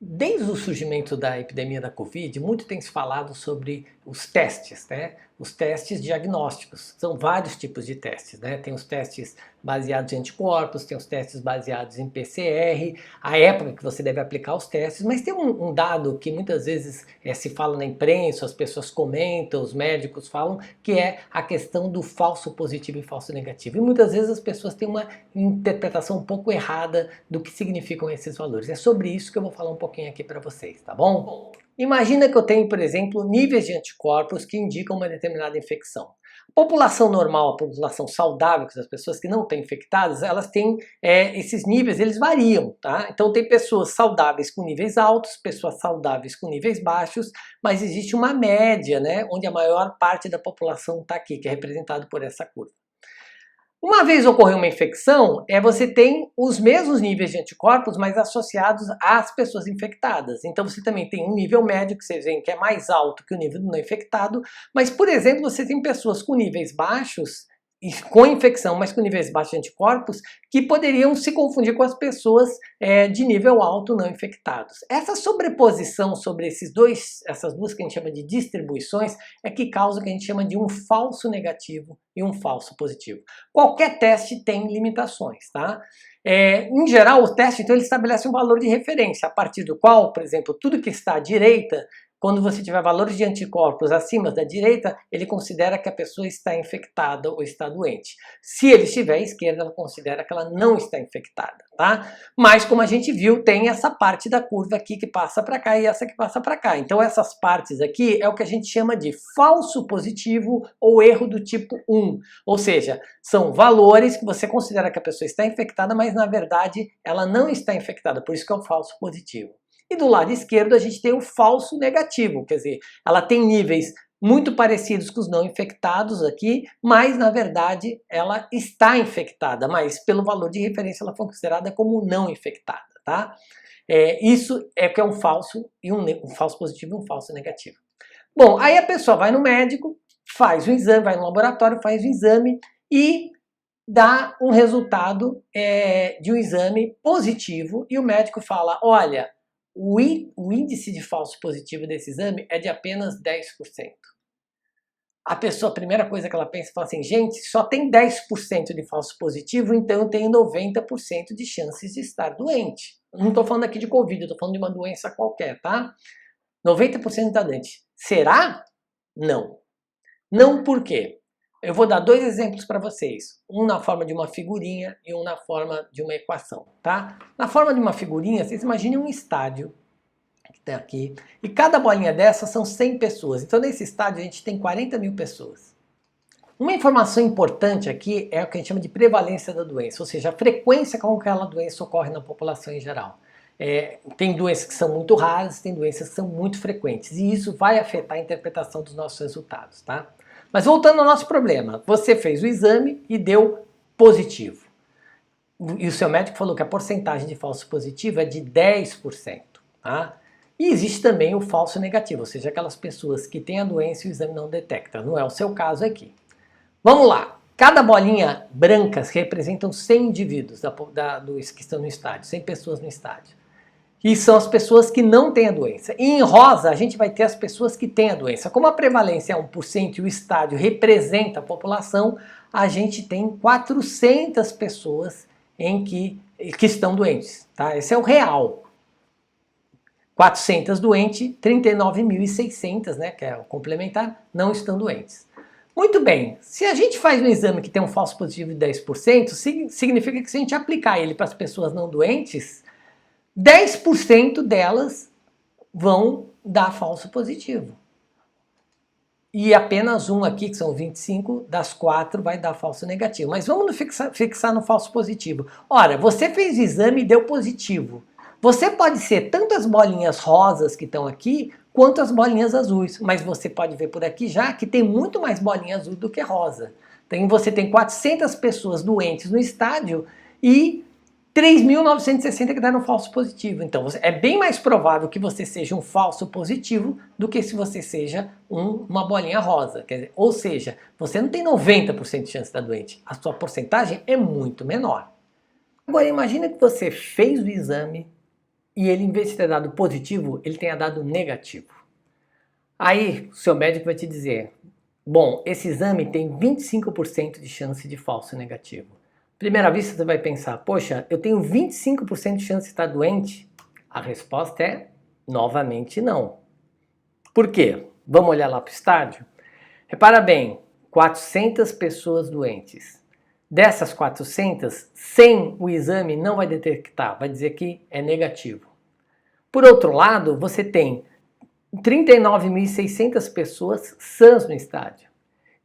Desde o surgimento da epidemia da Covid, muito tem se falado sobre os testes, né? Os testes diagnósticos. São vários tipos de testes, né? Tem os testes baseados em anticorpos, tem os testes baseados em PCR, a época que você deve aplicar os testes, mas tem um dado que muitas vezes se fala na imprensa, as pessoas comentam, os médicos falam, que é a questão do falso positivo e falso negativo. E muitas vezes as pessoas têm uma interpretação um pouco errada do que significam esses valores. É sobre isso que eu vou falar um pouquinho aqui para vocês, tá bom? Imagina que eu tenho, por exemplo, níveis de anticorpos que indicam uma determinada infecção. A população normal, a população saudável, que são as pessoas que não estão infectadas, elas têm esses níveis, eles variam, tá? Então tem pessoas saudáveis com níveis altos, pessoas saudáveis com níveis baixos, mas existe uma média, né, onde a maior parte da população está aqui, que é representado por essa curva. Uma vez ocorreu uma infecção, você tem os mesmos níveis de anticorpos, mas associados às pessoas infectadas. Então você também tem um nível médio, que vocês veem que é mais alto que o nível do não infectado, mas, por exemplo, você tem pessoas com níveis baixos, com infecção, mas com níveis baixos de anticorpos, que poderiam se confundir com as pessoas de nível alto não infectados. Essa sobreposição sobre essas duas que a gente chama de distribuições, é que causa o que a gente chama de um falso negativo e um falso positivo. Qualquer teste tem limitações, tá? Em geral, o teste, então, ele estabelece um valor de referência, a partir do qual, por exemplo, tudo que está à direita, quando você tiver valores de anticorpos acima da direita, ele considera que a pessoa está infectada ou está doente. Se ele estiver à esquerda, ela considera que ela não está infectada, tá? Mas, como a gente viu, tem essa parte da curva aqui que passa para cá e essa que passa para cá. Então, essas partes aqui é o que a gente chama de falso positivo ou erro do tipo 1. Ou seja, são valores que você considera que a pessoa está infectada, mas, na verdade, ela não está infectada. Por isso que é o falso positivo. E do lado esquerdo a gente tem o falso negativo, quer dizer, ela tem níveis muito parecidos com os não infectados aqui, mas na verdade ela está infectada, mas pelo valor de referência ela foi considerada como não infectada, tá? Isso é que é um falso falso positivo e um falso negativo. Bom, aí a pessoa vai no médico, faz o exame, vai no laboratório, faz o exame e dá um resultado de um exame positivo e o médico fala, olha, o índice de falso positivo desse exame é de apenas 10%. A pessoa, a primeira coisa que ela pensa, fala assim, gente, só tem 10% de falso positivo, então eu tenho 90% de chances de estar doente. Eu não estou falando aqui de Covid, eu estou falando de uma doença qualquer, tá? 90% está doente. Será? Não. Não por quê? Eu vou dar dois exemplos para vocês, um na forma de uma figurinha e um na forma de uma equação, tá? Na forma de uma figurinha, vocês imaginem um estádio que tem aqui, e cada bolinha dessa são 100 pessoas, então nesse estádio a gente tem 40 mil pessoas. Uma informação importante aqui é o que a gente chama de prevalência da doença, ou seja, a frequência com que aquela doença ocorre na população em geral. Tem doenças que são muito raras, tem doenças que são muito frequentes, e isso vai afetar a interpretação dos nossos resultados, tá? Mas voltando ao nosso problema, você fez o exame e deu positivo. E o seu médico falou que a porcentagem de falso positivo é de 10%. Tá? E existe também o falso negativo, ou seja, aquelas pessoas que têm a doença e o exame não detecta. Não é o seu caso aqui. Vamos lá. Cada bolinha branca representam 100 indivíduos que estão no estádio, 100 pessoas no estádio. E são as pessoas que não têm a doença. E em rosa a gente vai ter as pessoas que têm a doença. Como a prevalência é 1% e o estádio representa a população, a gente tem 400 pessoas que estão doentes. Tá? Esse é o real. 400 doentes, 39.600, né, que é o complementar, não estão doentes. Muito bem, se a gente faz um exame que tem um falso positivo de 10%, significa que se a gente aplicar ele para as pessoas não doentes, 10% delas vão dar falso positivo. E apenas um aqui, que são 25, das 4 vai dar falso negativo. Mas vamos fixar no falso positivo. Ora, você fez o exame e deu positivo. Você pode ser tanto as bolinhas rosas que estão aqui, quanto as bolinhas azuis. Mas você pode ver por aqui já que tem muito mais bolinha azul do que rosa. Então você tem 400 pessoas doentes no estádio e 3.960 que deram falso positivo. Então é bem mais provável que você seja um falso positivo do que se você seja uma bolinha rosa. Quer dizer, ou seja, você não tem 90% de chance de estar doente. A sua porcentagem é muito menor. Agora imagina que você fez o exame e ele, em vez de ter dado positivo, ele tenha dado negativo. Aí, o seu médico vai te dizer, bom, esse exame tem 25% de chance de falso negativo. Primeira vista você vai pensar, poxa, eu tenho 25% de chance de estar doente? A resposta é, novamente, não. Por quê? Vamos olhar lá para o estádio? Repara bem, 400 pessoas doentes. Dessas 400, 100 o exame não vai detectar, vai dizer que é negativo. Por outro lado, você tem 39.600 pessoas sãs no estádio.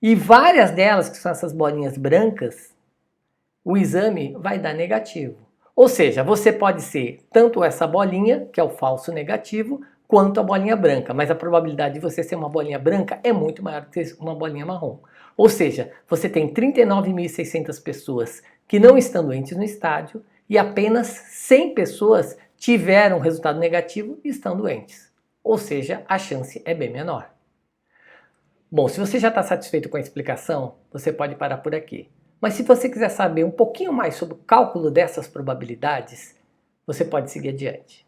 E várias delas, que são essas bolinhas brancas, o exame vai dar negativo. Ou seja, você pode ser tanto essa bolinha, que é o falso negativo, quanto a bolinha branca. Mas a probabilidade de você ser uma bolinha branca é muito maior do que uma bolinha marrom. Ou seja, você tem 39.600 pessoas que não estão doentes no estádio e apenas 100 pessoas tiveram resultado negativo e estão doentes. Ou seja, a chance é bem menor. Bom, se você já está satisfeito com a explicação, você pode parar por aqui. Mas se você quiser saber um pouquinho mais sobre o cálculo dessas probabilidades, você pode seguir adiante.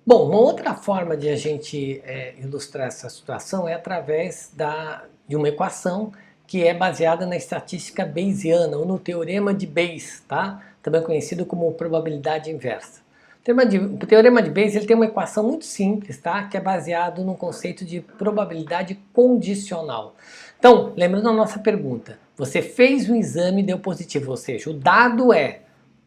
Bom, uma outra forma de a gente ilustrar essa situação é através de uma equação que é baseada na estatística bayesiana, ou no teorema de Bayes, tá? Também conhecido como probabilidade inversa. O teorema de Bayes ele tem uma equação muito simples, tá? Que é baseado no conceito de probabilidade condicional. Então, lembrando da nossa pergunta, você fez um exame e deu positivo, ou seja, o dado é,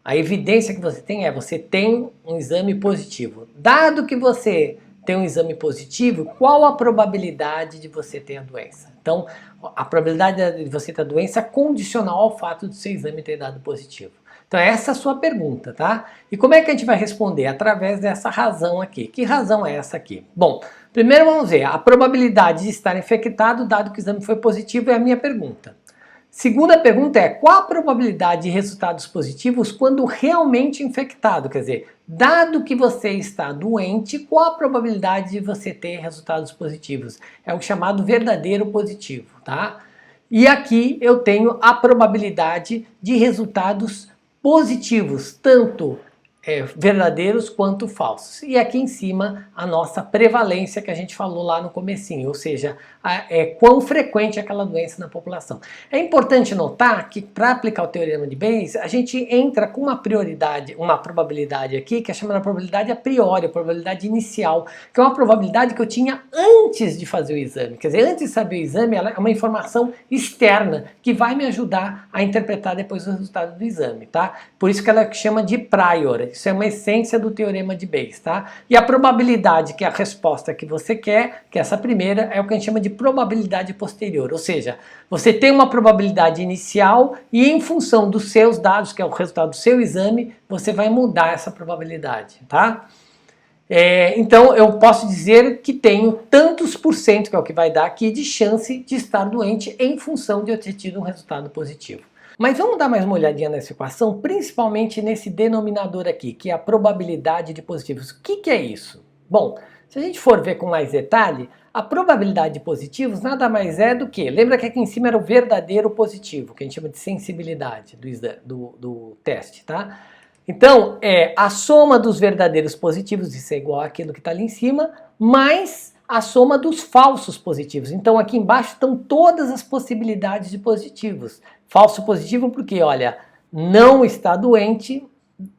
a evidência que você tem é, você tem um exame positivo. Dado que você tem um exame positivo, qual a probabilidade de você ter a doença? Então, a probabilidade de você ter a doença é condicional ao fato de seu exame ter dado positivo. Então, essa é a sua pergunta, tá? E como é que a gente vai responder? Através dessa razão aqui. Que razão é essa aqui? Bom, primeiro vamos ver a probabilidade de estar infectado, dado que o exame foi positivo, é a minha pergunta. Segunda pergunta é, qual a probabilidade de resultados positivos quando realmente infectado? Quer dizer, dado que você está doente, qual a probabilidade de você ter resultados positivos? É o chamado verdadeiro positivo, tá? E aqui eu tenho a probabilidade de resultados positivos, tanto verdadeiros quanto falsos. E aqui em cima a nossa prevalência que a gente falou lá no comecinho, ou seja, quão frequente é aquela doença na população. É importante notar que para aplicar o teorema de Bayes, a gente entra com uma probabilidade aqui, que é chamada probabilidade a priori, a probabilidade inicial, que é uma probabilidade que eu tinha antes de fazer o exame. Quer dizer, antes de saber o exame, ela é uma informação externa que vai me ajudar a interpretar depois o resultado do exame, tá? Por isso que ela chama de prior. Isso é uma essência do teorema de Bayes, tá? E a probabilidade, que é a resposta que você quer, que é essa primeira, é o que a gente chama de probabilidade posterior. Ou seja, você tem uma probabilidade inicial e em função dos seus dados, que é o resultado do seu exame, você vai mudar essa probabilidade, tá? Então eu posso dizer que tenho tantos por cento, que é o que vai dar aqui, de chance de estar doente em função de eu ter tido um resultado positivo. Mas vamos dar mais uma olhadinha nessa equação, principalmente nesse denominador aqui, que é a probabilidade de positivos. O que é isso? Bom, se a gente for ver com mais detalhe, a probabilidade de positivos nada mais é do que, lembra que aqui em cima era o verdadeiro positivo, que a gente chama de sensibilidade do teste, tá? Então, é a soma dos verdadeiros positivos, isso é igual àquilo que está ali em cima, mais a soma dos falsos positivos. Então, aqui embaixo estão todas as possibilidades de positivos. Falso positivo porque, olha, não está doente,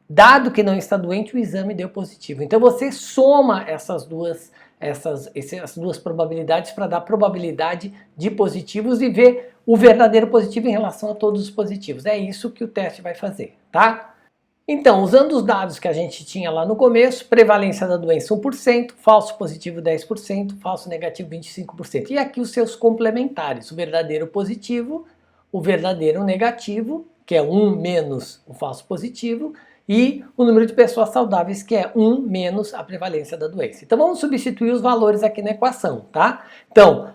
dado que não está doente, o exame deu positivo. Então, você soma essas duas probabilidades para dar probabilidade de positivos e ver o verdadeiro positivo em relação a todos os positivos. É isso que o teste vai fazer, tá? Então, usando os dados que a gente tinha lá no começo, prevalência da doença 1%, falso positivo 10%, falso negativo 25%. E aqui os seus complementares, o verdadeiro positivo, o verdadeiro negativo, que é 1 menos o falso positivo, e o número de pessoas saudáveis, que é 1 menos a prevalência da doença. Então vamos substituir os valores aqui na equação, tá? Então,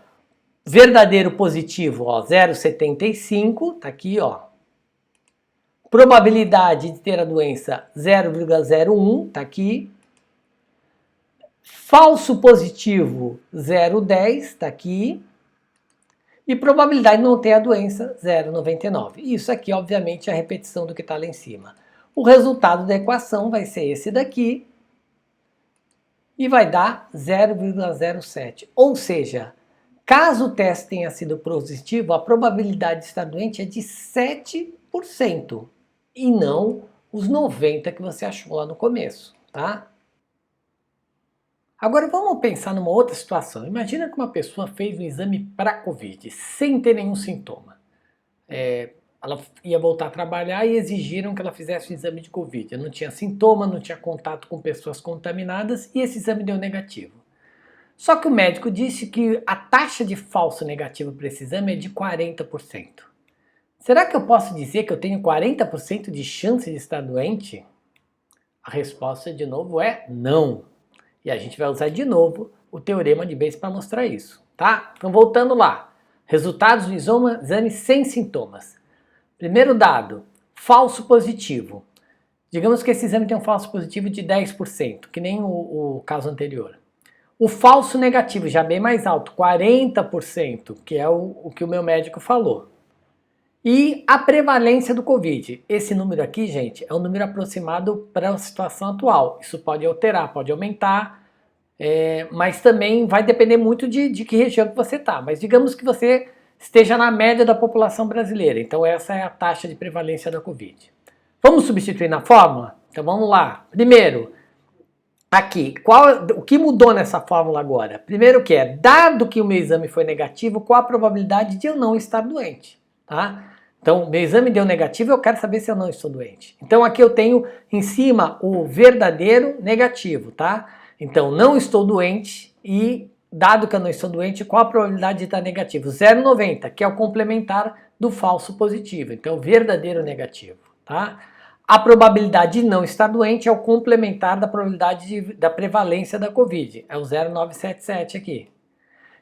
verdadeiro positivo, ó, 0,75, tá aqui, ó. Probabilidade de ter a doença 0,01, tá aqui. Falso positivo 0,10, tá aqui. E probabilidade de não ter a doença 0,99. Isso aqui, obviamente, é a repetição do que está lá em cima. O resultado da equação vai ser esse daqui. e vai dar 0,07. Ou seja, caso o teste tenha sido positivo, a probabilidade de estar doente é de 7% e não os 90% que você achou lá no começo, tá? Agora vamos pensar numa outra situação. Imagina que uma pessoa fez um exame para Covid sem ter nenhum sintoma. Ela ia voltar a trabalhar e exigiram que ela fizesse o exame de Covid. Ela não tinha sintoma, não tinha contato com pessoas contaminadas e esse exame deu negativo. Só que o médico disse que a taxa de falso negativo para esse exame é de 40%. Será que eu posso dizer que eu tenho 40% de chance de estar doente? A resposta, de novo, é não. E a gente vai usar de novo o teorema de Bayes para mostrar isso, tá? Então, voltando lá. Resultados do exame sem sintomas. Primeiro dado, falso positivo. Digamos que esse exame tem um falso positivo de 10%, que nem o caso anterior. O falso negativo, já bem mais alto, 40%, que é o que o meu médico falou. E a prevalência do Covid. Esse número aqui, gente, é um número aproximado para a situação atual. Isso pode alterar, pode aumentar, mas também vai depender muito de que região que você está. Mas digamos que você esteja na média da população brasileira. Então essa é a taxa de prevalência da Covid. Vamos substituir na fórmula? Então vamos lá. Primeiro, aqui, o que mudou nessa fórmula agora? Primeiro que é, dado que o meu exame foi negativo, qual a probabilidade de eu não estar doente? Tá? Então, meu exame deu negativo, eu quero saber se eu não estou doente. Então, aqui eu tenho em cima o verdadeiro negativo, tá? Então, não estou doente e, dado que eu não estou doente, qual a probabilidade de estar negativo? 0,90, que é o complementar do falso positivo. Então, verdadeiro negativo, tá? A probabilidade de não estar doente é o complementar da probabilidade da prevalência da Covid. É o 0,977 aqui.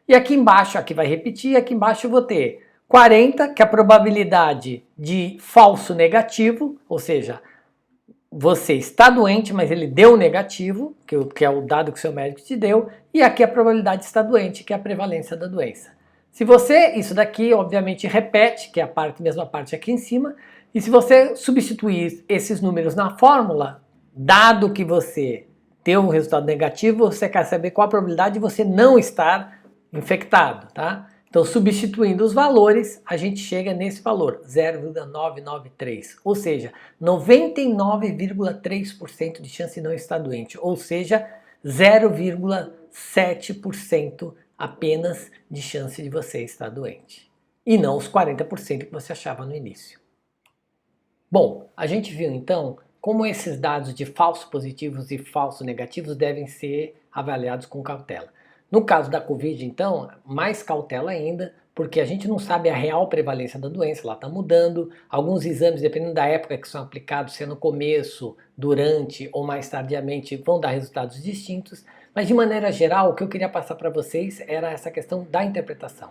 E aqui embaixo, aqui vai repetir, aqui embaixo eu vou ter 40, que é a probabilidade de falso negativo, ou seja, você está doente, mas ele deu negativo, que é o dado que o seu médico te deu, e aqui a probabilidade de estar doente, que é a prevalência da doença. Se você, isso daqui obviamente repete, que é a mesma parte aqui em cima, e se você substituir esses números na fórmula, dado que você deu um resultado negativo, você quer saber qual a probabilidade de você não estar infectado, tá? Então, substituindo os valores, a gente chega nesse valor, 0,993, ou seja, 99,3% de chance de não estar doente, ou seja, 0,7% apenas de chance de você estar doente. E não os 40% que você achava no início. Bom, a gente viu então como esses dados de falsos positivos e falsos negativos devem ser avaliados com cautela. No caso da Covid, então, mais cautela ainda, porque a gente não sabe a real prevalência da doença, ela está mudando. Alguns exames, dependendo da época que são aplicados, se é no começo, durante ou mais tardiamente, vão dar resultados distintos. Mas, de maneira geral, o que eu queria passar para vocês era essa questão da interpretação.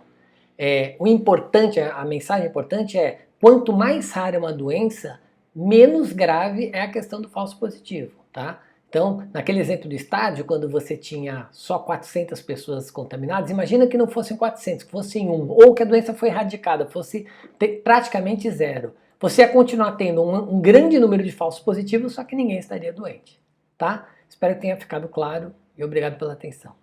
O importante, a mensagem importante é, quanto mais rara é uma doença, menos grave é a questão do falso positivo, tá? Então, naquele exemplo do estádio, quando você tinha só 400 pessoas contaminadas, imagina que não fossem 400, que fossem 1, ou que a doença foi erradicada, fosse praticamente zero. Você ia continuar tendo um grande número de falsos positivos, só que ninguém estaria doente, tá? Espero que tenha ficado claro e obrigado pela atenção.